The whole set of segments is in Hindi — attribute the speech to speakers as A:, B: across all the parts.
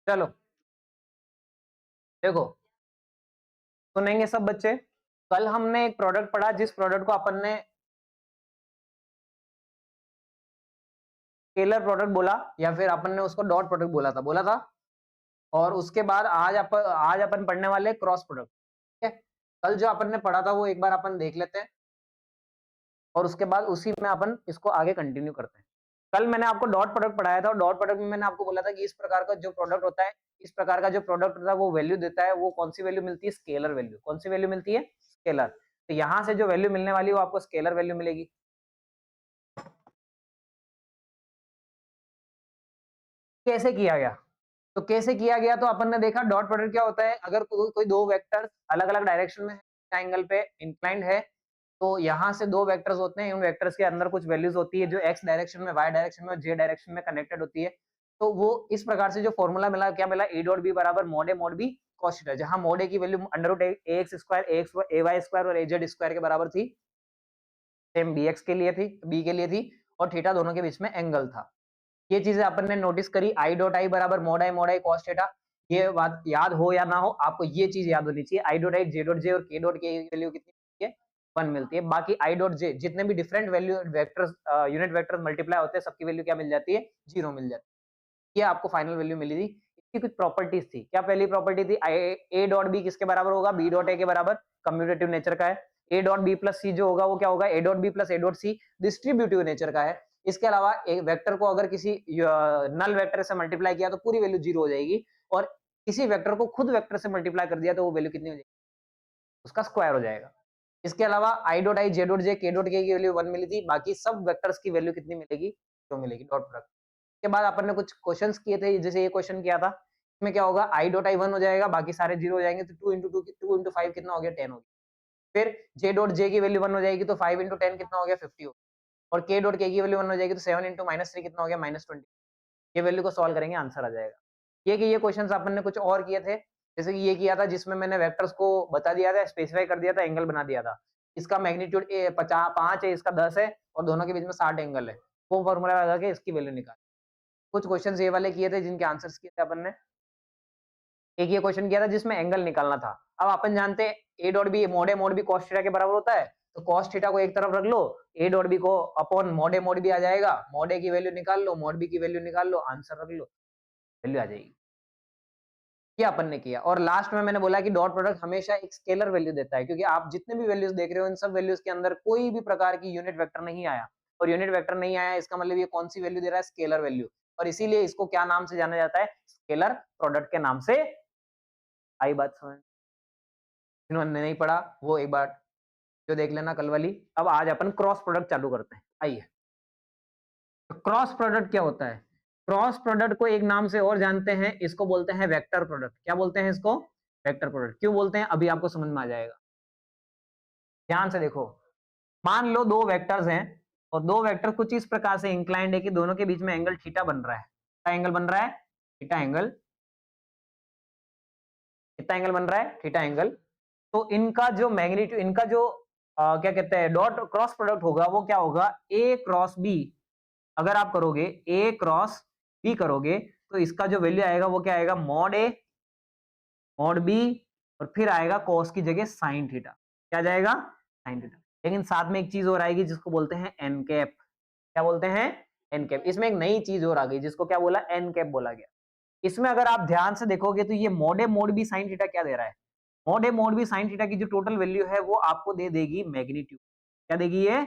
A: चलो देखो, सुनेंगे सब बच्चे। कल हमने एक प्रोडक्ट पढ़ा जिस प्रोडक्ट को अपन ने स्केलर प्रोडक्ट बोला, या फिर अपन ने उसको डॉट प्रोडक्ट बोला था। और उसके बाद आज अपन पढ़ने वाले क्रॉस प्रोडक्ट। ठीक है, कल जो अपन ने पढ़ा था वो एक बार अपन देख लेते हैं और उसके बाद उसी में अपन इसको आगे कंटिन्यू करते हैं। कल मैंने आपको डॉट प्रोडक्ट पढ़ाया था और डॉट प्रोडक्ट में मैंने आपको बोला था कि इस प्रकार का जो प्रोडक्ट होता है, इस प्रकार का जो प्रोडक्ट होता है वो वैल्यू देता है। वो कौन सी वैल्यू मिलती है? Scalar value. कौन सी वैल्यू मिलती है? स्केलर। तो यहां से जो वैल्यू मिलने वाली है वो आपको स्केलर वैल्यू मिलेगी। कैसे किया गया? तो कैसे किया गया, तो अपन ने देखा डॉट प्रोडक्ट क्या होता है। अगर कोई दो वेक्टर अलग अलग डायरेक्शन में एंगल पे इंक्लाइंड है, तो यहाँ से दो वेक्टर्स होते हैं, उन वेक्टर्स के अंदर कुछ वैल्यूज होती है जो एक्स डायरेक्शन में, वाई डायरेक्शन में और जे डायरेक्शन में कनेक्टेड होती है। तो वो इस प्रकार से जो फॉर्मूला मिला, क्या मिला? ए डॉट बी बराबर मोड ए मोड बी कॉस थीटा, जहां मोड ए की वैल्यू अंडर रूट ए एक्स स्क्वायर, ए वाई स्क्वायर और ए जेड स्क्वायर के बराबर थी। सेम बी एक्स के लिए थी, बी के लिए थी, और थीटा दोनों के बीच में एंगल था। ये चीजें अपन ने नोटिस करी। आई डॉट आई बराबर मोड आई कॉस थीटा। ये बात याद हो या ना हो, आपको ये चीज याद होनी चाहिए। I dot I, J dot J और के डॉट के वैल्यू कितनी मिलती है? 1 मिलती है। बाकी आई डॉट जे जितने भी different value vectors, unit vectors multiply होते हैं, सबकी वैल्यू क्या मिल जाती है? 0 मिल जाती है। ये आपको फाइनल वैल्यू मिली थी। इसकी कुछ प्रॉपर्टीज थी। क्या पहली प्रॉपर्टी थी? ए डॉट बी किसके बराबर होगा? बी डॉट ए के बराबर। कम्यूटेटिव नेचर का है। A dot B plus C जो होगा वो क्या होगा? A dot B plus A dot C distributive nature का है। इसके अलावा एक वेक्टर को अगर किसी नल वेक्टर से मल्टीप्लाई किया तो पूरी वैल्यू 0 हो जाएगी, और किसी वेक्टर को खुद वेक्टर से मल्टीप्लाई कर दिया तो वो वैल्यू कितनी हो जाएगी? उसका स्क्वायर हो जाएगा। इसके अलावा I dot I, J dot J, के डॉट के की वैल्यू 1 मिली थी। बाकी सब वेक्टर्स की वैल्यू कितनी मिलेगी? जो मिलेगी डॉट प्रोडक्ट। के बाद अपन ने कुछ क्वेश्चंस किए थे, जैसे ये क्वेश्चन किया था। इसमें क्या होगा? आई डॉट आई 1 हो जाएगा, बाकी सारे 0 हो जाएंगे, तो 2 इंटू 2 5 कितना हो गया? 10 हो गया। फिर जे डॉट जे की वैल्यू 1 हो जाएगी, तो 5 इंटू 10 कितना हो गया? 50 हो गया। और के डॉट के की वैल्यू 1 हो जाएगी, तो 7 इंटू -3 कितना हो गया? -20। ये वैल्यू को सॉल्व करेंगे, आंसर आ जाएगा। ये कि ये क्वेश्चंस अपन ने कुछ और किए थे, जैसे कि ये किया था जिसमें मैंने वेक्टर्स को बता दिया था, स्पेसिफाई कर दिया था, एंगल बना दिया था। इसका मैग्नीट्यूड 5 है, इसका 10 है, और दोनों के बीच में 60 एंगल है। वो फॉर्मूला लगा के इसकी वैल्यू निकाल। कुछ क्वेश्चंस ये वाले किए थे जिनके आंसर्स किए थे अपन ने। एक ये क्वेश्चन किया था जिसमें एंगल निकालना था। अब अपन जानते हैं A dot B mod B cos theta के बराबर होता है, तो कॉस थीटा को एक तरफ रख लो, ए डॉट बी को अपॉन मोड बी आ जाएगा। मोड ए की वैल्यू निकाल लो, मोड बी की वैल्यू निकाल लो, आंसर रख लो, वैल्यू आ जाएगी। ये अपन ने किया। और लास्ट में मैंने बोला कि डॉट प्रोडक्ट हमेशा एक स्केलर वैल्यू देता है, क्योंकि आप जितने भी वैल्यूज देख रहे हो इन सब वैल्यूज के अंदर कोई भी प्रकार की यूनिट वेक्टर नहीं आया। और यूनिट वेक्टर नहीं आया इसका मतलब ये कौन सी वैल्यू दे रहा है? Scalar value. और इसीलिए इसको क्या नाम से जाना जाता है? स्केलर प्रोडक्ट के नाम से। आई बात समझ? जिन्होंने नहीं पढ़ा वो एक बार जो देख लेना कल वाली। अब आज अपन क्रॉस प्रोडक्ट चालू करते हैं, आइए। तो क्रॉस प्रोडक्ट क्या होता है? क्रॉस प्रोडक्ट को एक नाम से और जानते हैं, इसको बोलते हैं वेक्टर प्रोडक्ट। क्या बोलते हैं इसको? Vector product. क्यों बोलते हैं अभी आपको समझ में आ जाएगा। ध्यान से देखो, मान लो दो वेक्टर्स हैं, और दो वेक्टर कुछ इस प्रकार से इंक्लाइंड है कि दोनों के बीच में एंगल थीटा बन रहा है। क्या एंगल बन रहा है? Theta angle. कितना एंगल बन रहा है? Theta angle. तो इनका जो मैग्नीट्यूड, इनका जो क्या कहते हैं डॉट क्रॉस प्रोडक्ट होगा, वो क्या होगा? A cross B. अगर आप करोगे ए क्रॉस बी करोगे, तो इसका जो वैल्यू आएगा वो क्या आएगा? मॉड ए मॉड बी, और फिर आएगा कॉस की जगह साइन थीटा। क्या जाएगा? Sine theta. लेकिन साथ में एक चीज और आएगी जिसको बोलते हैं एन कैप। क्या बोलते हैं? N cap. इसमें एक नई चीज और आ गई जिसको क्या बोला? एन कैप बोला गया। इसमें अगर आप ध्यान से देखोगे तो ये mod A mod B sine theta क्या दे रहा है? Mod A mod B sine theta की जो टोटल वैल्यू है वो आपको दे देगी मैग्नीट्यूड। क्या देगी ये?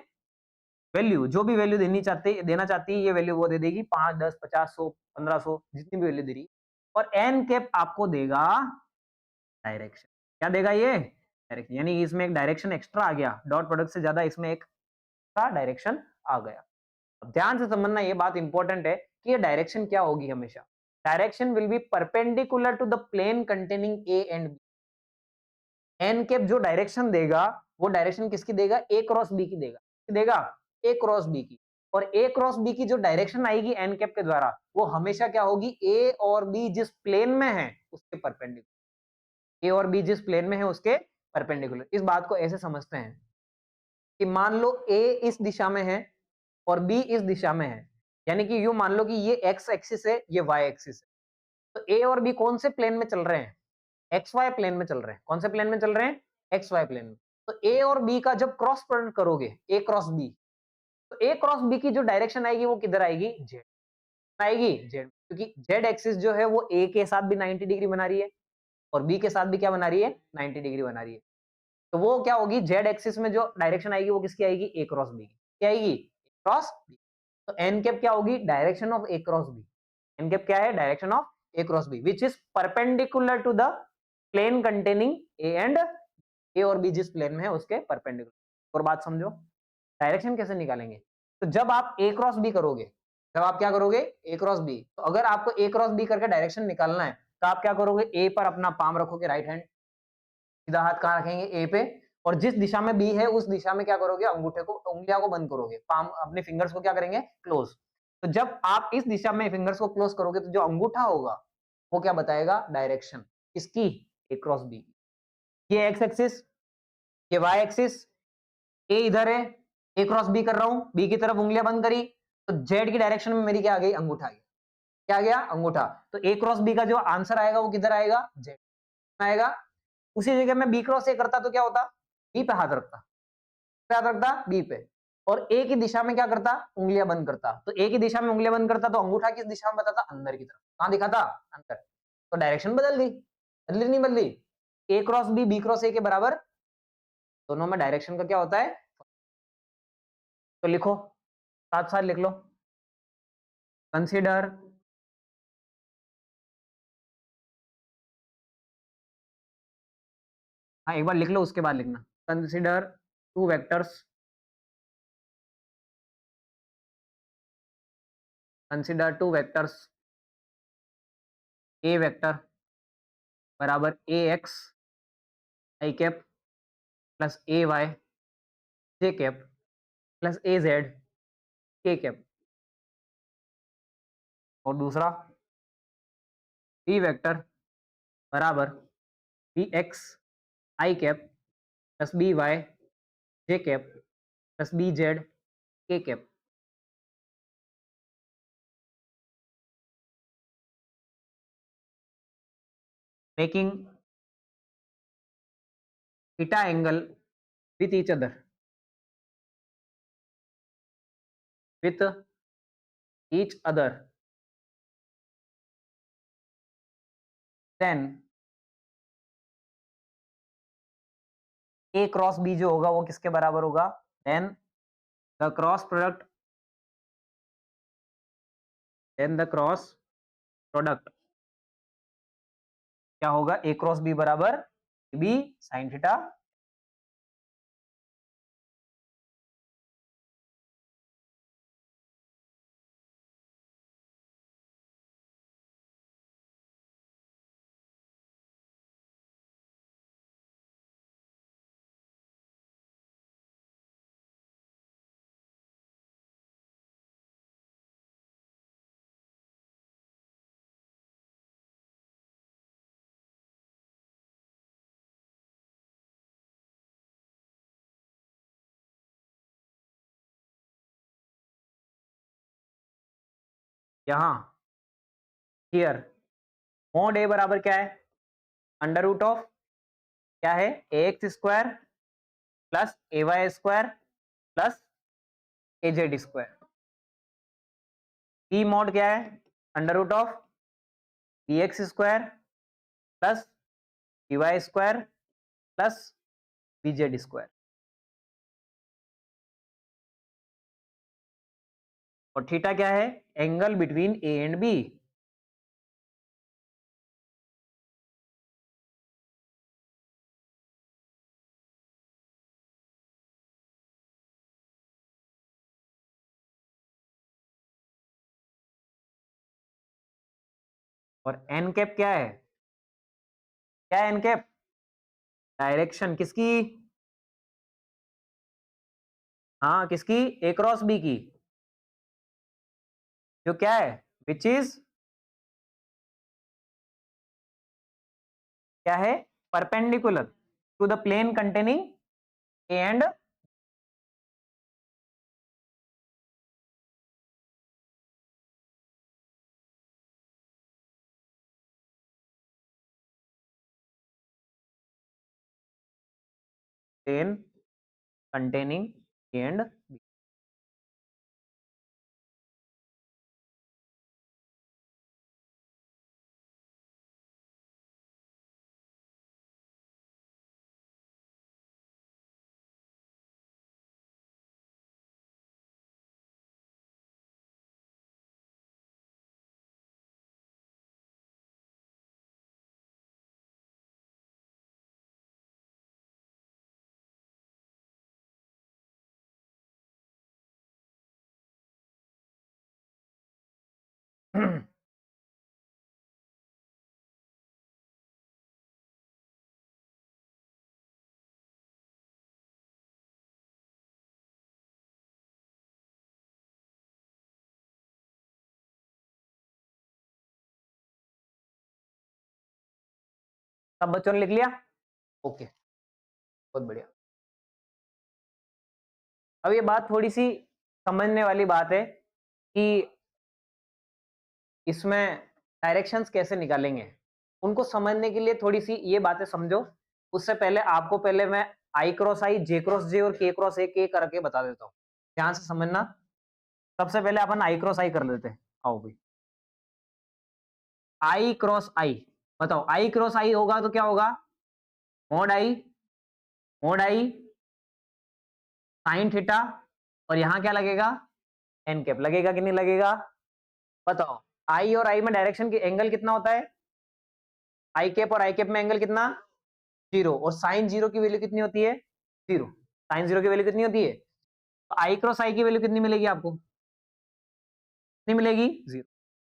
A: वैल्यू। जो भी वैल्यू देना चाहती है ये वैल्यू वो दे देगी, 5 10 50 100 1500 जितनी भी वैल्यू दे रही। और एन कैप आपको देगा डायरेक्शन। क्या देगा ये? डायरेक्शन। यानी इसमें एक डायरेक्शन एक्स्ट्रा आ गया, डॉट प्रोडक्ट से ज्यादा इसमें एक एक्स्ट्रा डायरेक्शन आ गया। अब ध्यान से समझना, ये बात इंपॉर्टेंट है कि ये डायरेक्शन क्या होगी हमेशा। Direction will be perpendicular to the plane containing A and B. N cap जो डायरेक्शन देगा वो डायरेक्शन किसकी देगा? ए क्रॉस बी की देगा। किसकी देगा? ए क्रॉस बी की। और ए क्रॉस बी की जो डायरेक्शन आएगी एन कैप के द्वारा, वो हमेशा क्या होगी? ए और बी जिस प्लेन में है उसके परपेंडिकुलर। ए और बी जिस प्लेन में है उसके परपेंडिकुलर। इस बात को ऐसे समझते हैं कि मान लो ए इस दिशा में है और बी इस दिशा में है, यानी कि यूं मान लो कि ये एक्स एक्सिस है, ये वाई एक्सिस है। तो ए और बी कौन से प्लेन में चल रहे हैं? एक्स वाई प्लेन में चल रहे हैं। कौन से प्लेन में चल रहे हैं? एक्स वाई प्लेन में। तो ए और बी का जब क्रॉस प्रोडक्ट करोगे, ए क्रॉस बी, तो ए क्रॉस बी की जो डायरेक्शन आएगी वो किधर आएगी? जेड आएगी, जेड, क्योंकि जेड एक्सिस जो है वो ए के साथ भी 90 डिग्री बना रही है और बी के साथ भी क्या बना रही है? 90 डिग्री बना रही है। तो वो क्या होगी? जेड एक्सिस में जो डायरेक्शन आएगी वो किसकी आएगी? ए क्रॉस बी की। क्या आएगी? Cross B. तो एन कैप क्या होगी? Direction of A cross B. N cap क्या है? Direction of A cross B which is perpendicular to the plane containing A and A और बी जिस प्लेन में है उसके परपेंडिकुलर। और बात समझो, डायरेक्शन कैसे निकालेंगे? तो जब आप ए क्रॉस बी करोगे, जब आप क्या करोगे? ए क्रॉस बी, तो अगर आपको ए क्रॉस बी करके डायरेक्शन निकालना है तो आप क्या करोगे? ए पर अपना पाम रखोगे, राइट हैंड, सीधा हाथ कहाँ रखेंगे? ए पे, और जिस दिशा में बी है उस दिशा में क्या करोगे? अंगूठे को, उंगलियां को बंद करोगे, पाम अपने फिंगर्स को क्या करेंगे? क्लोज। तो जब आप इस दिशा में फिंगर्स को क्लोज करोगे तो जो अंगूठा होगा वो क्या बताएगा? डायरेक्शन किसकी? ए क्रॉस बी। ये एक्स एक्सिस, ये वाई एक्सिस, ए इधर है, ए क्रॉस बी कर रहा हूं, बी की तरफ उंगलियां बंद करी, तो जेड की डायरेक्शन में मेरी क्या आ गई? अंगूठा आ गया। क्या आ गया? अंगूठा। तो ए क्रॉस बी का जो आंसर आएगा वो किधर आएगा? जेड आएगा। उसी जगह में बी क्रॉस ए करता तो क्या होता? बी पे हाथ रखता, क्या रखता? बी पे। और ए की दिशा में क्या करता? उंगलियां बंद करता। तो ए की दिशा में उंगलियां बंद करता तो अंगूठा किस दिशा में बताता? अंदर की तरफ। कहां दिखाता? अंदर। तो डायरेक्शन बदल दी, बदली नहीं बदली? ए क्रॉस बी क्रॉस ए के बराबर, दोनों में डायरेक्शन का क्या होता है? तो लिखो, साथ साथ लिख लो। कंसीडर हाँ, एक बार लिख लो उसके बाद लिखना। Consider two vectors, consider two vectors, A vector बराबर A X I cap plus A Y J cap plus A Z K cap, और दूसरा बी वेक्टर बराबर B X I cap plus B Y J cap plus B Z K cap. Making theta angle with each other, with each other, then a cross b जो होगा वो किसके बराबर होगा? then the cross product, then the cross product क्या होगा? a क्रॉस b बराबर b sin थीटा। यहां हियर मोड a बराबर क्या है? अंडर रूट ऑफ क्या है? A X square plus A Y square plus A Z square. B mod क्या है? Under root of B X square plus B Y square plus B Z square. और थीटा क्या है? Angle between A and B. और एन कैप क्या है? क्या है एन कैप? डायरेक्शन किसकी? हाँ, किसकी? ए क्रॉस बी की, जो क्या है? विच इज क्या है? Perpendicular to the plane containing A and plane containing A and B. सब बच्चों ने लिख लिया? ओके, बहुत बढ़िया। अब ये बात थोड़ी सी समझने वाली बात है कि इसमें डायरेक्शंस कैसे निकालेंगे। उनको समझने के लिए थोड़ी सी ये बातें समझो। उससे पहले आपको पहले मैं आई क्रॉस आई, जे क्रॉस जे और के क्रॉस ए के करके बता देता हूँ, ध्यान से समझना। सबसे पहले अपन आई क्रॉस आई कर लेते हैं। आओ भाई, आई क्रॉस आई, बताओ आई क्रॉस आई होगा तो क्या होगा? Mode I, mode I sine theta, और यहां क्या लगेगा? एन कैप लगेगा कि नहीं लगेगा? बताओ, आई और आई में डायरेक्शन की एंगल कितना होता है? आई कैप और आई कैप में एंगल कितना? 0। और साइन 0 की वैल्यू कितनी होती है? 0। साइन 0 की वैल्यू कितनी होती है? तो आई क्रॉस आई की वैल्यू कितनी मिलेगी आपको? कितनी मिलेगी? 0।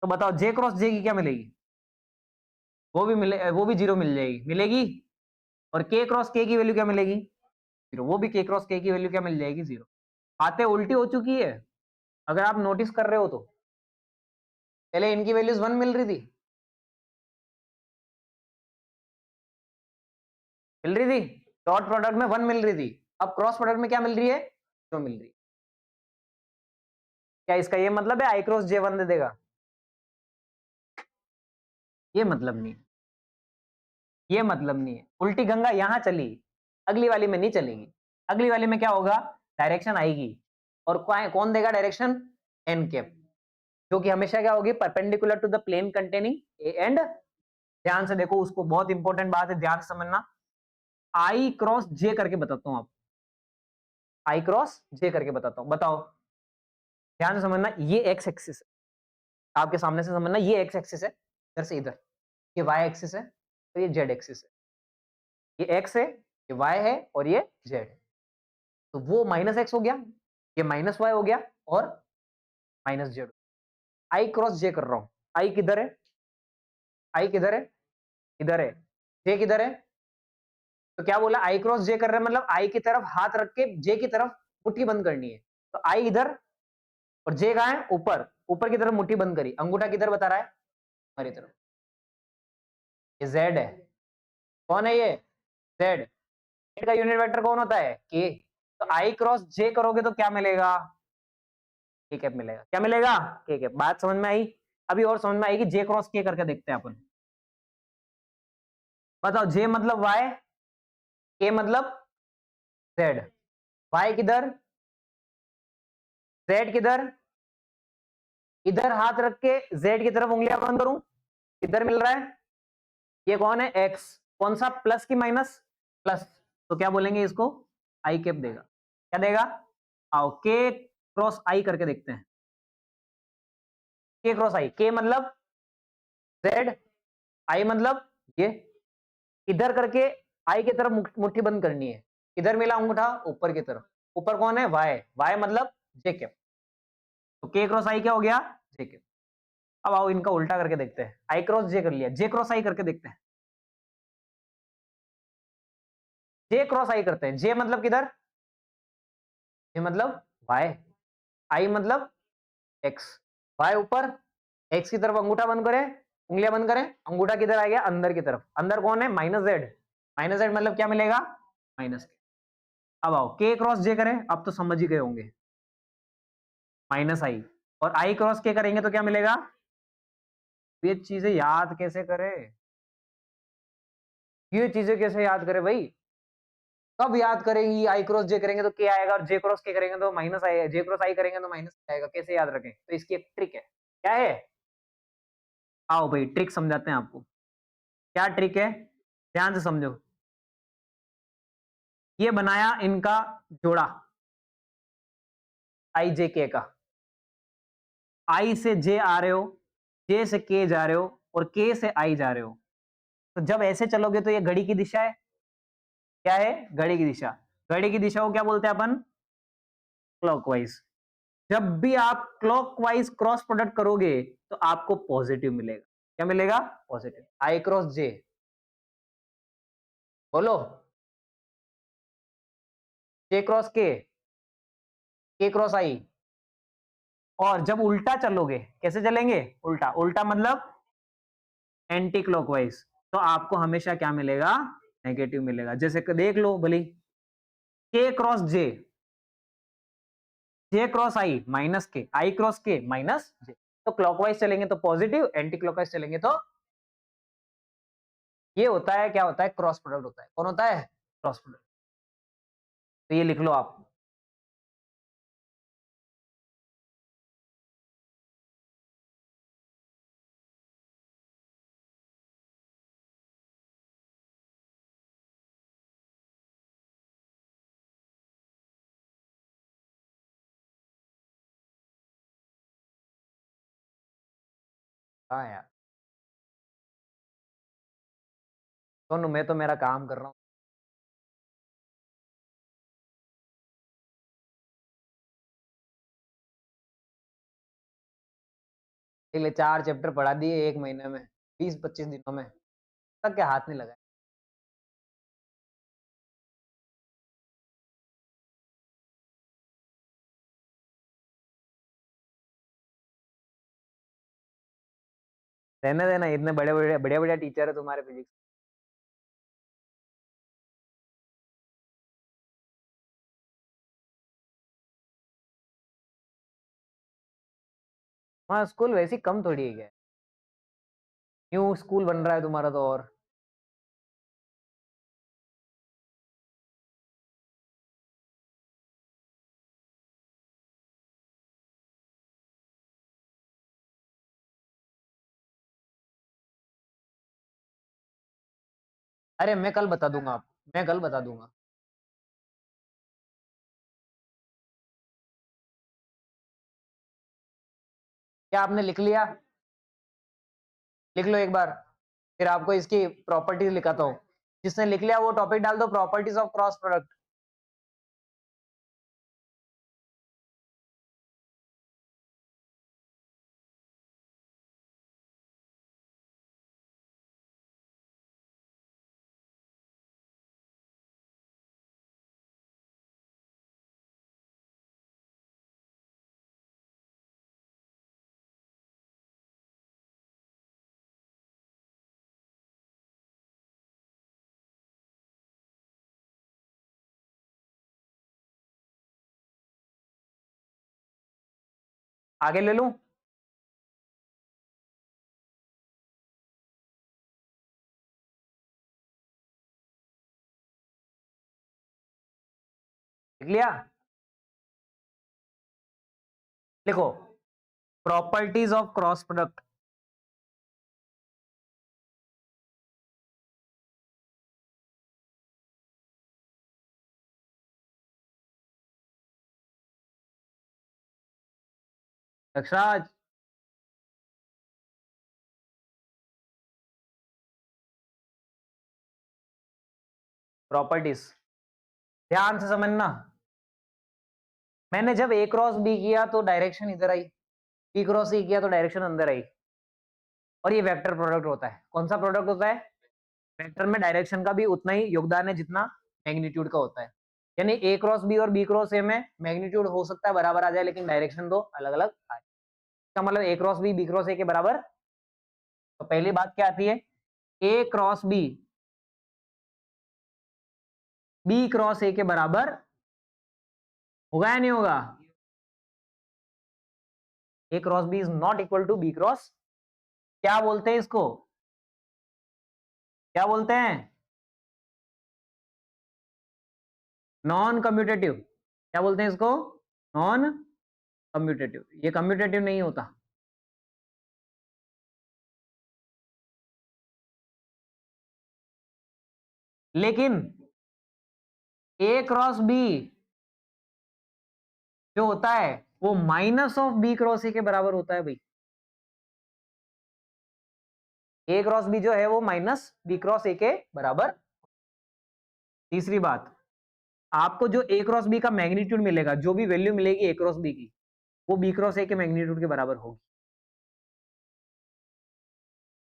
A: तो बताओ जे क्रॉस जे की क्या मिलेगी? वो भी मिले, वो भी 0 मिल जाएगी, मिलेगी। और के क्रॉस के की वैल्यू क्या मिलेगी? 0। वो भी के क्रॉस के की वैल्यू क्या मिल जाएगी? 0। बातें उल्टी हो चुकी है, अगर आप नोटिस कर रहे हो तो। पहले इनकी वैल्यूज 1 मिल रही थी, मिल रही थी, डॉट प्रोडक्ट में 1 मिल रही थी। अब क्रॉस प्रोडक्ट में क्या मिल रही है? 0 मिल रही है। क्या इसका ये मतलब है आई क्रॉस जे 1 दे देगा? ये मतलब नहीं है, ये मतलब नहीं है। उल्टी गंगा यहां चली, अगली वाली में नहीं चलेगी। अगली वाली में क्या होगा? डायरेक्शन आएगी, और कौन देगा डायरेक्शन? एन कैप, जो कि हमेशा क्या होगी? Perpendicular to the plane containing A and. ध्यान से देखो, उसको बहुत इंपॉर्टेंट बात है, ध्यान से समझना। आई क्रॉस जे करके बताता हूं आप, आई क्रॉस जे करके बताता हूं, बताओ। ध्यान से समझना, ये एक्स एक्सिस है, आपके सामने से समझना, ये एक्स एक्सिस है इधर से इधर, ये वाई एक्सिस है और ये जेड एक्सिस है। ये एक्स है, ये वाई है और ये जेड है। तो वो माइनस एक्स हो गया, ये माइनस वाई हो गया और माइनस जेड। आई क्रॉस जे कर रहा हूं, आई किधर है? आई किधर है? इधर है। जे किधर है? तो क्या बोला? आई क्रॉस जे कर रहे हैं, मतलब आई की तरफ हाथ रख के जे की तरफ मुट्ठी बंद करनी है। तो आई इधर और जे कहां है? ऊपर, ऊपर की तरफ मुट्ठी बंद करी, अंगूठा किधर बता रहा है? हमारी तरफ। ये जेड है, कौन है ये? जेड। जेड का यूनिट वेक्टर कौन होता है? के। तो आई क्रॉस जे करोगे तो क्या मिलेगा? के कैप मिलेगा। क्या मिलेगा? के कैप। बात समझ में आई? अभी और समझ में आएगी, जे क्रॉस के करके देखते हैं अपन। बताओ, जे मतलब वाई, के मतलब जेड। वाई किधर? जेड किधर? इधर हाथ रख के जेड की तरफ उंगलियां बंद करूं, इधर मिल रहा है। ये कौन है? एक्स। कौन सा? प्लस की माइनस? प्लस। तो क्या बोलेंगे इसको? आई कैप देगा। क्या देगा? आओ के क्रॉस आई करके देखते हैं। के क्रॉस आई, के मतलब जेड, आई मतलब ये। इधर करके आई की तरफ मुट्ठी बंद करनी है। इधर मिला अंगूठा ऊपर की तरफ, ऊपर कौन है? वाई, वाई मतलब जे कैप। तो के क्रॉस आई क्या हो गया? जे कैप। अब आओ इनका उल्टा करके देखते हैं। आई क्रॉस जे कर लिया, जे क्रॉस आई करके देखते हैं। जे क्रॉस आई करते हैं। जे मतलब किधर? जे मतलब वाई, आई मतलब एक्स। वाई ऊपर, एक्स की तरफ अंगूठा बंद करें, उंगलियां बंद करें, अंगूठा किधर आ गया? अंदर की तरफ। अंदर कौन है? Minus Z. माइनस जेड मतलब क्या मिलेगा? माइनस के। अब आओ के क्रॉस जे करें, अब तो समझ ही गए होंगे, माइनस आई। और आई क्रॉस के करेंगे तो क्या मिलेगा? ये चीजें याद कैसे करें? ये चीजें कैसे याद करें भाई? कब याद करेंगी? आई क्रॉस जे करेंगे तो के आएगा और जे क्रॉस के करेंगे तो माइनस आएगा, जे क्रॉस आई करेंगे तो माइनस आएगा। कैसे याद रखें? तो इसकी एक ट्रिक है। क्या है? आओ भाई ट्रिक समझाते हैं आपको। क्या ट्रिक है? ध्यान से समझो। ये बनाया इनका जोड़ा आई जे के का। आई से जे आ रहे हो, जे से के जा रहे हो और के से आई जा रहे हो। तो जब ऐसे चलोगे तो ये घड़ी की दिशा है। क्या है? घड़ी की दिशा। घड़ी की दिशा को क्या बोलते हैं अपन? क्लॉकवाइज। जब भी आप क्लॉकवाइज क्रॉस प्रोडक्ट करोगे तो आपको पॉजिटिव मिलेगा। क्या मिलेगा? पॉजिटिव। आई क्रॉस जे, बोलो। जे क्रॉस के क्रॉस आई। और जब उल्टा चलोगे, कैसे चलेंगे? उल्टा। उल्टा मतलब एंटी क्लॉकवाइज, तो आपको हमेशा क्या मिलेगा? नेगेटिव मिलेगा। जैसे कि देख लो भली, के क्रॉस जे, जे क्रॉस आई माइनस के, आई क्रॉस के माइनस जे। तो क्लॉकवाइज चलेंगे तो पॉजिटिव, एंटी क्लॉकवाइज चलेंगे तो ये होता है, क्या होता है? क्रॉस प्रोडक्ट होता है। कौन होता है? Cross product. तो ये लिख लो आप। हाँ यार, सोनू मैं तो मेरा काम कर रहा हूँ। पहले 4 चैप्टर पढ़ा दिए 1 महीने में, 20-25 दिनों में, तक क्या हाथ नहीं लगा। रहने देना, इतने बड़े बड़े बढ़िया बढ़िया टीचर है तुम्हारे फिजिक्स। वहाँ स्कूल वैसी कम थोड़ी है क्या? न्यू स्कूल बन रहा है तुम्हारा तो। और अरे मैं कल बता दूंगा आपको, मैं कल बता दूंगा। क्या आपने लिख लिया? लिख लो एक बार, फिर आपको इसकी प्रॉपर्टीज लिखाता हूँ। जिसने लिख लिया वो टॉपिक डाल दो, प्रॉपर्टीज ऑफ क्रॉस प्रोडक्ट। आगे ले लूं? लिख लिया? लिखो, properties of cross product. Yaksharaj, properties ध्यान से समझना। मैंने जब ए क्रॉस बी किया तो डायरेक्शन इधर आई, बी क्रॉस सी किया तो डायरेक्शन अंदर आई। और ये वेक्टर प्रोडक्ट होता है। कौन सा प्रोडक्ट होता है? वेक्टर में डायरेक्शन का भी उतना ही योगदान है जितना मैग्नीट्यूड का होता है। यानी ए क्रॉस बी और बी क्रॉस ए में मैग्नीट्यूड हो सकता है बराबर आ जाए, लेकिन डायरेक्शन दो अलग अलग आए। इसका मतलब A cross B cross A के बराबर। तो पहली बात क्या आती है? A cross B cross A के बराबर होगा या नहीं होगा? A cross B is not equal to B cross. क्या बोलते हैं इसको? क्या बोलते हैं? नॉन कम्यूटेटिव, क्या बोलते हैं इसको? Non commutative. ये कम्यूटेटिव नहीं होता। लेकिन ए क्रॉस बी जो होता है वो minus of B cross A के बराबर होता है भाई। ए क्रॉस बी जो है वो माइनस बी क्रॉस ए के बराबर। तीसरी बात, आपको जो ए क्रॉस बी का मैग्नीट्यूड मिलेगा, जो भी वैल्यू मिलेगी ए क्रॉस बी की, वो बी क्रॉस ए के मैग्नीट्यूड के बराबर होगी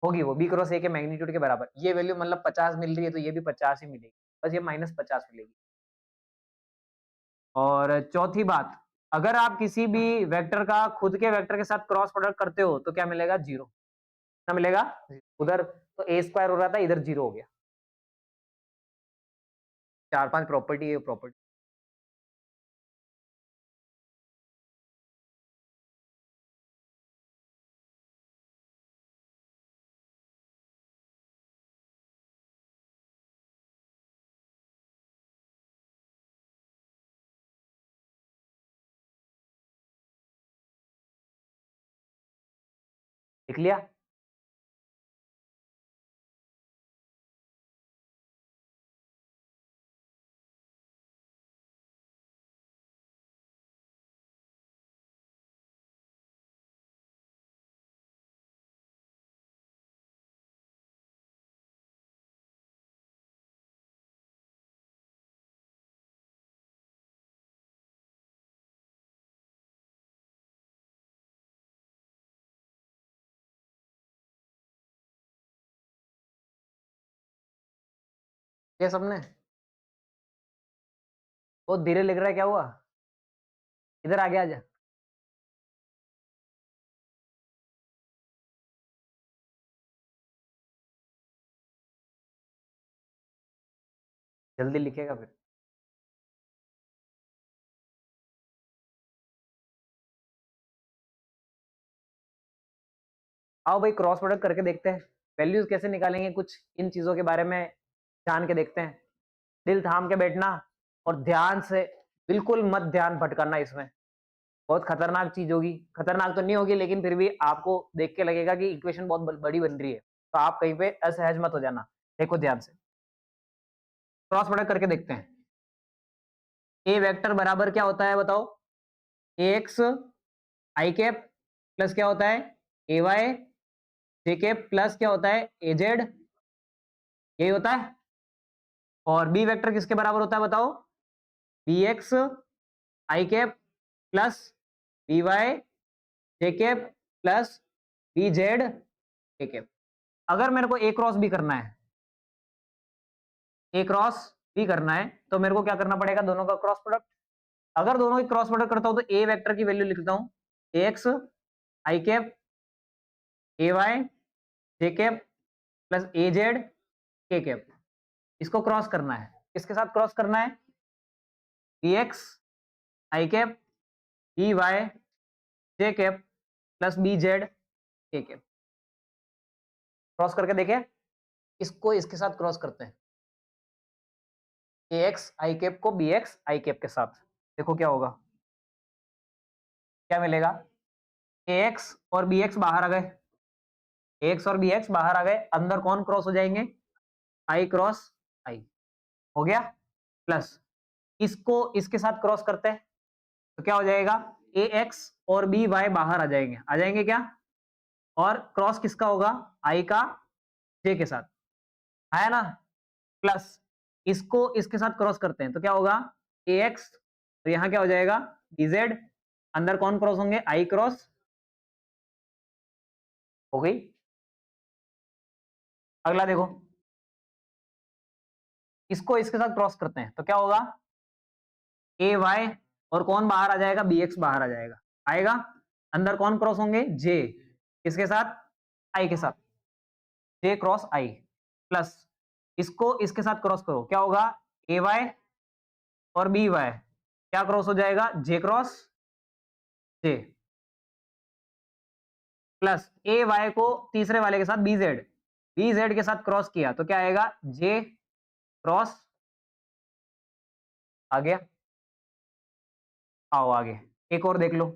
A: वो बी क्रॉस ए के मैग्नीट्यूड के बराबर। ये वैल्यू मतलब 50 मिल रही है तो ये भी 50 ही मिलेगी, बस ये माइनस 50 मिलेगी। और चौथी बात, अगर आप किसी भी वेक्टर का खुद के वेक्टर के साथ क्रॉस प्रोडक्ट करते हो तो क्या मिलेगा? जीरो। क्या मिलेगा? उधर तो ए स्क्वायर हो रहा था, इधर जीरो हो गया। 4-5 प्रॉपर्टी है प्रॉपर्टी। लिख लिया? ये सबने बहुत धीरे लिख रहा है, क्या हुआ? इधर आगे आ जा। जल्दी लिखेगा फिर। आओ भाई क्रॉस प्रोडक्ट करके देखते हैं, वैल्यूज कैसे निकालेंगे, कुछ इन चीजों के बारे में जान के देखते हैं। दिल थाम के बैठना और ध्यान से, बिल्कुल मत ध्यान भटकाना इसमें। बहुत खतरनाक चीज होगी, खतरनाक तो नहीं होगी लेकिन फिर भी आपको देख के लगेगा कि इक्वेशन बहुत बड़ी बन रही है, तो आप कहीं पे असहज मत हो जाना। देखो ध्यान से, क्रॉस प्रोडक्ट करके देखते हैं। ए वेक्टर बराबर क्या होता है बताओ? ए एक्स आई कैप प्लस क्या होता है? ए वाई जे कैप प्लस क्या होता है? ए जेड, यही होता है। और बी वेक्टर किसके बराबर होता है बताओ? B X I cap plus B Y J cap plus B Z A cap. अगर मेरे को ए क्रॉस बी करना है, ए क्रॉस बी करना है, तो मेरे को क्या करना पड़ेगा? दोनों का क्रॉस प्रोडक्ट। अगर दोनों की क्रॉस प्रोडक्ट करता हूं तो ए वेक्टर की वैल्यू लिखता हूं A X I cap A Y J cap plus A Z K cap. इसको क्रॉस करना है, किसके साथ क्रॉस करना है? B X I cap B Y J cap plus B Z K cap. Cross करके देखें, इसको इसके साथ क्रॉस करते हैं, ए एक्स आई कैप को बी एक्स आई कैप के साथ। देखो क्या होगा, क्या मिलेगा? ए एक्स और बी एक्स बाहर आ गए, एक्स और बी एक्स बाहर आ गए, अंदर कौन क्रॉस हो जाएंगे? आई क्रॉस आई, हो गया। प्लस इसको इसके साथ क्रॉस करते हैं तो क्या हो जाएगा? ए एक्स और बी वाई बाहर आ जाएंगे क्या? और क्रॉस किसका होगा? आई का जे के साथ, आया ना? प्लस इसको इसके साथ क्रॉस करते हैं तो क्या होगा? ए एक्स, तो यहां क्या हो जाएगा? बी जेड, अंदर कौन क्रॉस होंगे? आई क्रॉस, हो गई। अगला देखो, इसको इसके साथ क्रॉस करते हैं तो क्या होगा? ए वाई और कौन बाहर आ जाएगा? बी एक्स बाहर आ जाएगा, आएगा। अंदर कौन क्रॉस होंगे? जे, किसके साथ? आई के साथ, जे क्रॉस आई। प्लस इसको इसके साथ क्रॉस करो, क्या होगा? ए वाई और बी वाई क्या क्रॉस हो जाएगा? जे cross J. Plus A Y को तीसरे वाले के साथ बी जेड के साथ क्रॉस किया तो क्या आएगा? जे क्रॉस आ गया? आओ आगे, एक और देख लो।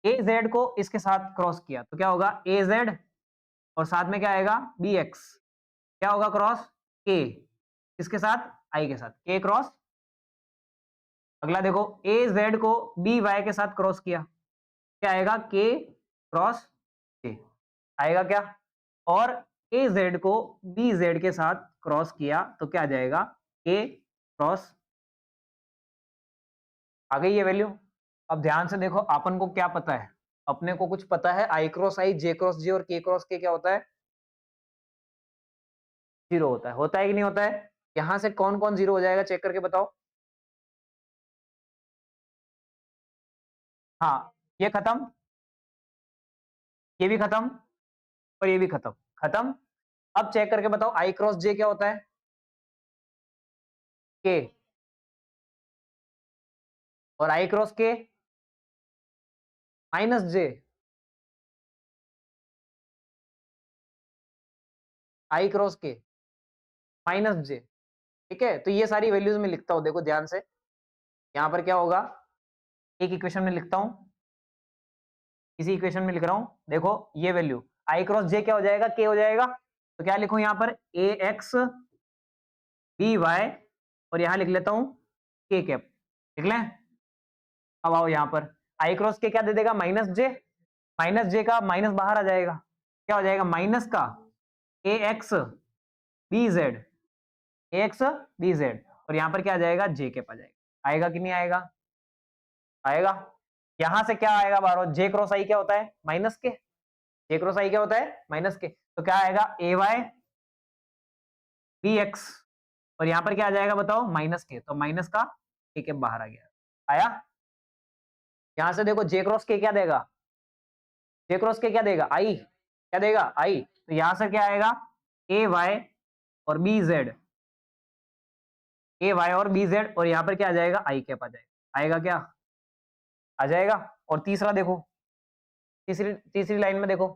A: ए जेड को इसके साथ क्रॉस किया तो क्या होगा? ए जेड और साथ में क्या आएगा? B X. क्या होगा क्रॉस? के। किसके साथ? आई के साथ। के क्रॉस। अगला देखो, ए जेड को बी वाई के साथ क्रॉस किया, क्या आएगा? के क्रॉस के आएगा क्या? और ए जेड को बी जेड के साथ क्रॉस किया तो क्या आ जाएगा? के क्रॉस। आ गई ये वैल्यू? अब ध्यान से देखो, अपन को क्या पता है? अपने को कुछ पता है, आई क्रॉस आई, जे क्रॉस जे और के क्रॉस के क्या होता है? जीरो होता है। होता है कि नहीं होता है? यहां से कौन कौन जीरो हो जाएगा चेक करके बताओ। हाँ, ये खत्म, ये भी खत्म और ये भी खत्म। खत्म। अब चेक करके बताओ आई क्रॉस जे क्या होता है? के। और आई क्रॉस के माइनस जे। आई क्रॉस के माइनस जे। ठीक है, तो ये सारी वैल्यूज में लिखता हूं, देखो ध्यान से। यहां पर क्या होगा? एक इक्वेशन में लिखता हूं, इसी इक्वेशन में लिख रहा हूं। देखो ये वैल्यू आई क्रॉस जे क्या हो जाएगा? के हो जाएगा। तो क्या लिखूं यहां पर? ए एक्स बी वाई और यहां लिख लेता हूं के कैप। लिख लें? अब आओ यहां पर, आई क्रॉस के क्या दे देगा? माइनस जे। माइनस जे का माइनस बाहर आ जाएगा, क्या हो जाएगा? माइनस का ए एक्स बी जेड, ए एक्स बी जेड और यहां पर क्या आ जाएगा? जे कैप आ जाएगा। आएगा कि नहीं आएगा? आएगा। यहां से क्या आएगा बारो? जे क्रॉस आई क्या होता है? माइनस के। जे क्रॉस आई क्या होता है? माइनस के। तो क्या आएगा? ए वाई बी एक्स और यहां पर क्या आ जाएगा बताओ? माइनस के। तो माइनस का ए कैप बाहर आ गया। आया? यहां से देखो जे क्रॉस के क्या देगा? जे क्रॉस के क्या देगा? आई। क्या देगा? आई। तो यहां से क्या आएगा? ए वाई और बी जेड, ए वाई और बी जेड और यहां पर क्या आ जाएगा? आई कैप आ जाएगा। आएगा क्या? आ जाएगा। और तीसरा देखो, तीसरी तीसरी लाइन में देखो,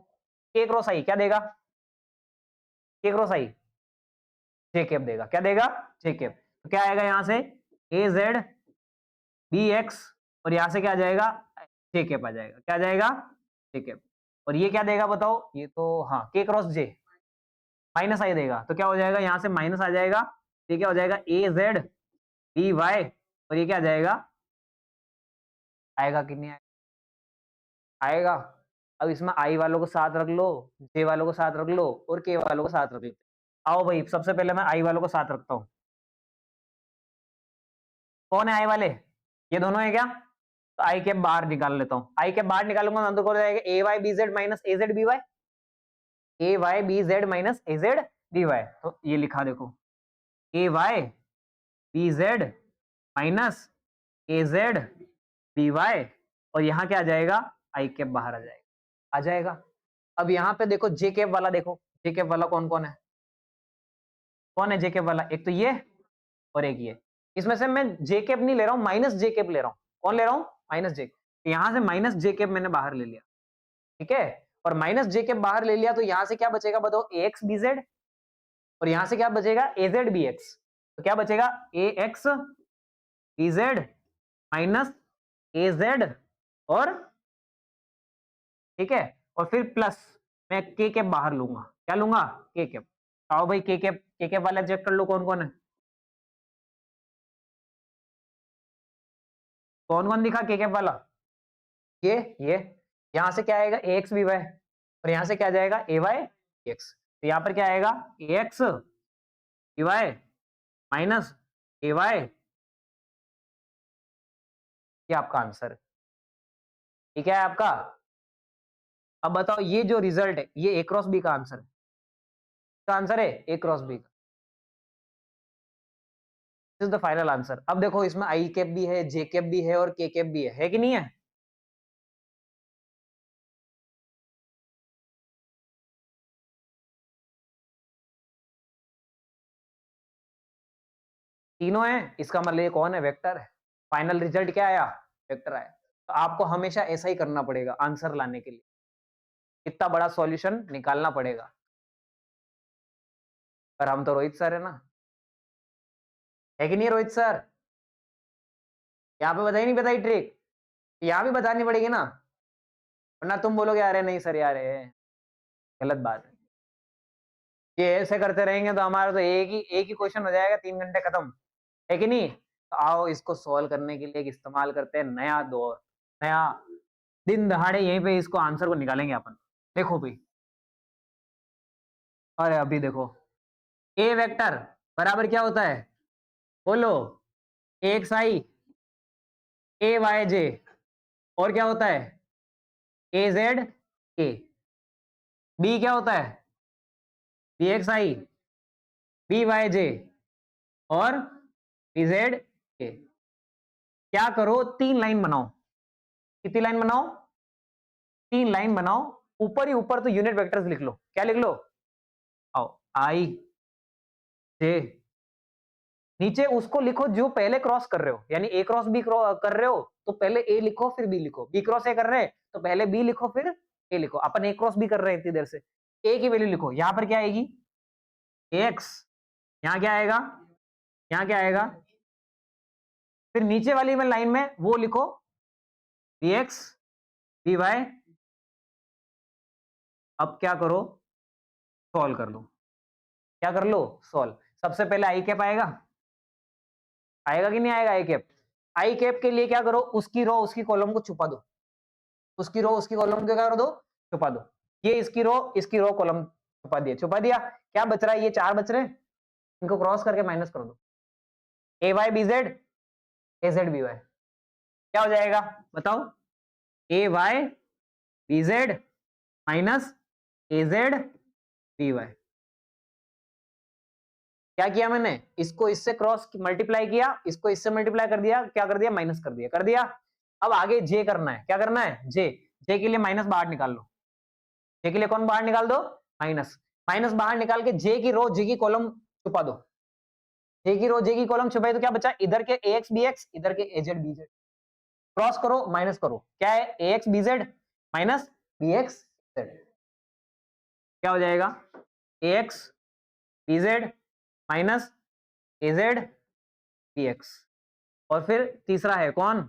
A: के क्रॉस आई क्या देगा? के क्रॉस आई जे कैप देगा। क्या देगा? जे कैप। तो क्या आएगा यहां से? ए जेड बी एक्स और यहां से क्या आ जाएगा? जे कैप आ जाएगा। क्या आ जाएगा? जे कैप। और ये क्या देगा बताओ? ये तो हाँ, के क्रॉस जे माइनस आई देगा। तो क्या हो जाएगा? यहां से माइनस आ जाएगा। ये क्या हो जाएगा? ए जेड बी वाई और ये क्या आ जाएगा? आएगा कि नहीं आएगा? आएगा। अब इसमें आई वालों को साथ रख लो, जे वालों को साथ रख लो और के वालों को साथ रख लो। आओ भाई, सबसे पहले मैं आई वालों को साथ रखता हूं। कौन है आई वाले? ये दोनों है क्या? तो आई के बाहर निकाल लेता हूं। आई के बाहर निकालूंगा अंदर को जाएगा ए Y B Z minus A Z B Y. A Y B Z minus A Z B Y. तो ये लिखा देखो, ए Y B Z minus A Z B Y और यहां क्या आ जाएगा? आई कैप बाहर आ जाएगा। आ जाएगा। अब यहाँ पे देखो जे कैप वाला, देखो जे कैप वाला कौन कौन है? कौन है जे कैप वाला? एक तो ये और एक ये। इसमें से मैं जे कैप नहीं ले रहा हूं, माइनस जे कैप ले रहा हूं। कौन ले रहा हूं? माइनस जे। यहां से माइनस जे कैप मैंने बाहर ले लिया। ठीक है, और माइनस जे कैप बाहर ले लिया तो यहां से क्या बचेगा बताओ? ए एक्स बी जेड और यहां से क्या बचेगा? ए जेड बी एक्स। तो क्या बचेगा? ए X B Z minus A Z और ठीक है, और फिर प्लस मैं के कैप बाहर लूंगा। क्या लूंगा? के कैप। आओ भाई, के कैप वाला चेक कर लो कौन कौन है। कौन कौन दिखा के कैप वाला? ये यहां से क्या आएगा? ए एक्स बी वाई और यहां से क्या आ जाएगा? ए वाई एक्स। तो यहां पर क्या आएगा? ए एक्स बी वाई माइनस ए वाई। ये आपका आंसर है। ठीक है आपका? अब बताओ ये जो रिजल्ट है ये ए क्रॉस बी का आंसर है। इसका आंसर है A cross B. This is the final answer. अब देखो इसमें आई कैप भी है, जे कैप भी है और के कैप भी है कि नहीं है? तीनों है। इसका मतलब ये कौन है? वेक्टर है। फाइनल रिजल्ट क्या आया? वेक्टर आया। तो आपको हमेशा ऐसा ही करना पड़ेगा आंसर लाने के लिए, इतना बड़ा सॉल्यूशन निकालना पड़ेगा। पर हम तो रोहित सर है ना, है कि नहीं रोहित सर? यहाँ पे बताई नहीं बताई ट्रिक, यहाँ भी बतानी पड़ेगी ना, वरना तुम बोलोगे अरे नहीं सर यार ये गलत बात है। ये ऐसे करते रहेंगे तो हमारा तो एक ही क्वेश्चन हो जाएगा, 3 घंटे खत्म, है कि नहीं? तो आओ इसको सॉल्व करने के लिए एक इस्तेमाल करते हैं नया दौर, नया दिन दहाड़े यहीं पे इसको आंसर को निकालेंगे अपन। देखो भाई, अरे अभी देखो, ए वेक्टर बराबर क्या होता है? बोलो, एक्स आई ए वाई जे, और क्या होता है? ए जेड के। बी क्या होता है? बी एक्स आई बी वाई जे और बी जेड के। क्या करो, 3 लाइन बनाओ। कितनी लाइन बनाओ? 3 लाइन बनाओ। ऊपर ही ऊपर तो यूनिट वेक्टर्स लिख लो। क्या लिख लो? आओ, आई जे, नीचे उसको लिखो जो पहले क्रॉस कर रहे हो, यानी ए क्रॉस बी कर रहे हो तो पहले ए लिखो फिर बी लिखो, बी क्रॉस ए कर रहे हैं तो पहले बी लिखो फिर ए लिखो। अपन ए क्रॉस बी कर रहे हैं इतनी देर से, ए की वैल्यू लिखो। यहां पर क्या आएगी? एक्स। यहाँ क्या आएगा? यहाँ क्या आएगा? फिर नीचे वाली में लाइन में वो लिखो, बी एक्स बी वाई। अब क्या करो, सॉल्व कर लो। क्या कर लो? सॉल्व। सबसे पहले आई कैप आएगा, आएगा कि नहीं आएगा? आई कैप, आई कैप के लिए क्या करो, उसकी रो उसकी कॉलम को छुपा दो, उसकी रो उसकी कॉलम को क्या कर दो? छुपा दो। ये इसकी रो कॉलम छुपा दिया, छुपा दिया। क्या बच रहा है? ये 4 बच रहे हैं, इनको क्रॉस करके माइनस कर दो। ए वाई बी जेड, ए जेड बी वाई, क्या हो जाएगा बताओ? ए Y B Z minus A Z B Y. क्या किया मैंने? इसको इससे क्रॉस मल्टीप्लाई किया, इसको इससे मल्टीप्लाई कर दिया, क्या कर दिया? माइनस कर दिया, कर दिया। अब आगे जे करना है। क्या करना है? जे, जे के लिए माइनस बाहर निकाल लो। जे के लिए कौन बाहर निकाल दो? माइनस। माइनस बाहर निकाल के जे की रो जे की कॉलम छुपा दो। जे की रो जे की कॉलम छुपाई तो क्या बचा? इधर के ए एक्स बी एक्स, इधर के A Z B Z. Cross करो, माइनस करो। क्या है? A X B Z minus B X Z. क्या हो जाएगा? A X B Z minus A Z B X. और फिर तीसरा है कौन?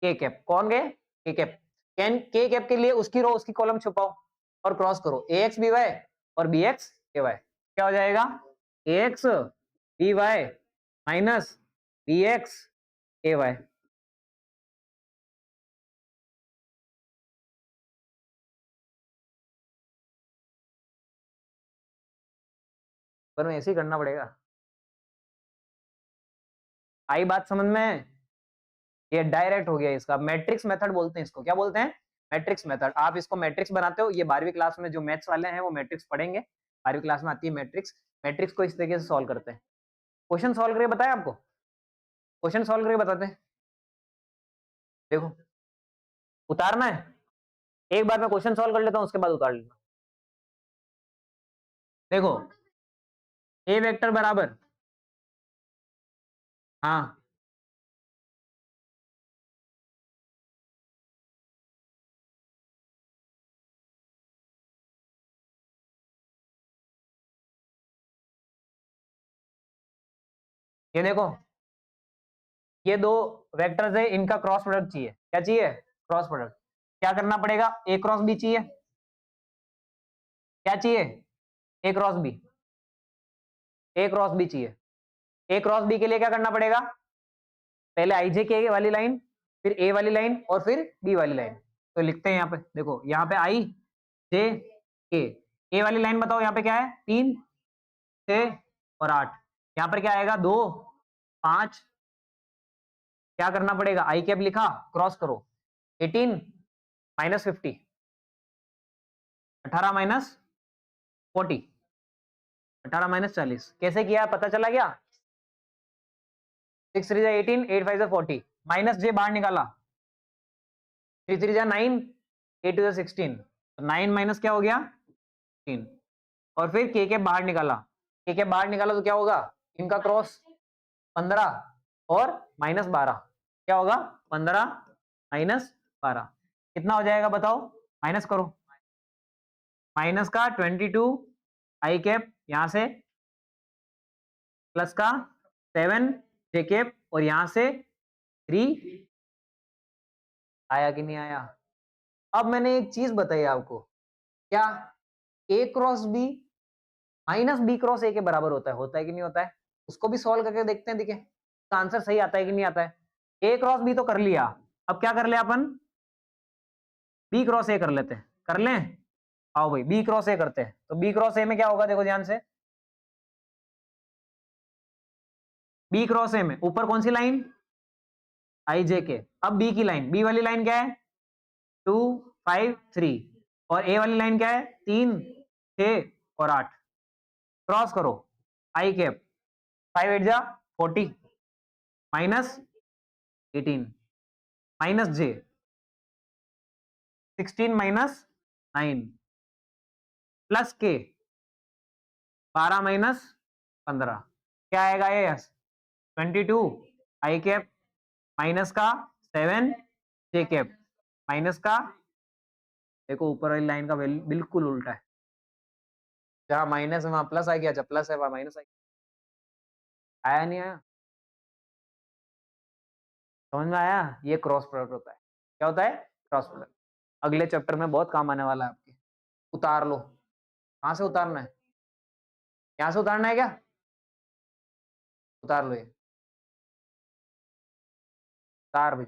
A: के कैप। कौन गए? के कैप। के कैप के लिए उसकी रो उसकी कॉलम छुपाओ और क्रॉस करो, ए एक्स बी वाई और बी एक्स ए वाई। क्या हो जाएगा? A X B Y minus B X A Y. पर ऐसे ही करना पड़ेगा। आई बात समझ में? ये डायरेक्ट हो गया, इसका मैट्रिक्स मेथड बोलते हैं। इसको क्या बोलते हैं? Matrix method. आप इसको मैट्रिक्स बनाते हो, ये 12वीं क्लास में जो मैथ्स वाले हैं वो मैट्रिक्स पढ़ेंगे। 12वीं क्लास में आती है मैट्रिक्स। मैट्रिक्स को इस तरीके से सॉल्व करते हैं। क्वेश्चन सॉल्व करके बताएं आपको? क्वेश्चन सॉल्व करके बताते हैं। देखो, उतारना है, एक बार मैं क्वेश्चन सॉल्व कर लेता हूं, उसके बाद उतार लेना। देखो, ए वेक्टर बराबर, हाँ ये देखो, ये दो वेक्टर्स है, इनका क्रॉस प्रोडक्ट चाहिए। क्या चाहिए? Cross product. क्या करना पड़ेगा? ए क्रॉस बी चाहिए। क्या चाहिए? ए क्रॉस बी, ए क्रॉस बी चाहिए। ए क्रॉस बी के लिए क्या करना पड़ेगा? पहले आई जे के वाली लाइन, फिर ए वाली लाइन और फिर बी वाली लाइन। तो लिखते हैं यहाँ पे, देखो यहाँ पे आई जे के। ए वाली लाइन बताओ यहाँ पे क्या है? 3 6 और 8। यहाँ पर क्या आएगा? 2 5। क्या करना पड़ेगा? आई कैप लिखा, क्रॉस करो, 18 माइनस 50, 18 माइनस 40, 18 माइनस 40। कैसे किया पता चला क्या? 6 3 18, 8 5 40, माइनस जे बाहर निकाला, 3 3 9, 8 2 16, 9 माइनस क्या हो गया? 3। और फिर के बाहर निकाला, के बाहर निकाला तो क्या होगा? इनका क्रॉस 15 और माइनस 12। क्या होगा? 15 माइनस 12 कितना हो जाएगा बताओ? माइनस करो, माइनस का 22 आई कैप, यहां से प्लस का 7 जे कैप और यहां से 3 आया कि नहीं आया? अब मैंने एक चीज बताई आपको, क्या A cross B minus B cross A के बराबर होता है कि नहीं होता है? उसको भी सॉल्व करके देखते हैं, देखिए तो आंसर सही आता है कि नहीं आता है? A क्रॉस B तो कर लिया, अब क्या कर ले अपन? B क्रॉस A कर लेते हैं, कर लें? आओ भाई B क्रॉस A करते हैं, तो B क्रॉस A में क्या होगा देखो ध्यान से, B क्रॉस A में ऊपर कौन सी लाइन? आई जे के। अब B की लाइन, B वाली लाइन क्या है? 2 5 3 और A वाली लाइन क्या है? 3 6 और 8। क्रॉस करो, आई कैप 5 8 जा 40 minus 18 minus J 16 minus 9 plus K 12 minus 15, क्या आएगा ये? 22 आई कैप माइनस का 7 J कैप माइनस का, देखो ऊपर वाली लाइन का बिल्कुल उल्टा है, जहां माइनस है वहां प्लस आ गया, जब प्लस है वहां माइनस आ गया। आया नहीं आया? समझ में आया? ये क्रॉस प्रोडक्ट होता है। क्या होता है? Cross product. अगले चैप्टर में बहुत काम आने वाला है आपके। उतार लो। कहां से उतारना है? यहां से उतारना है क्या? उतार लो ये, उतार भाई।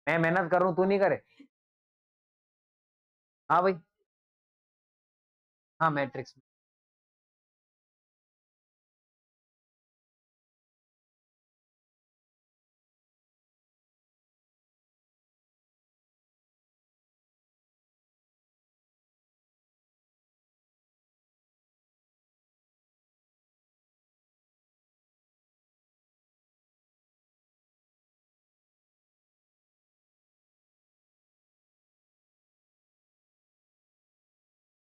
A: मैं मेहनत कर रहा हूं, तू नहीं करे? हाँ भाई, हाँ मैट्रिक्स।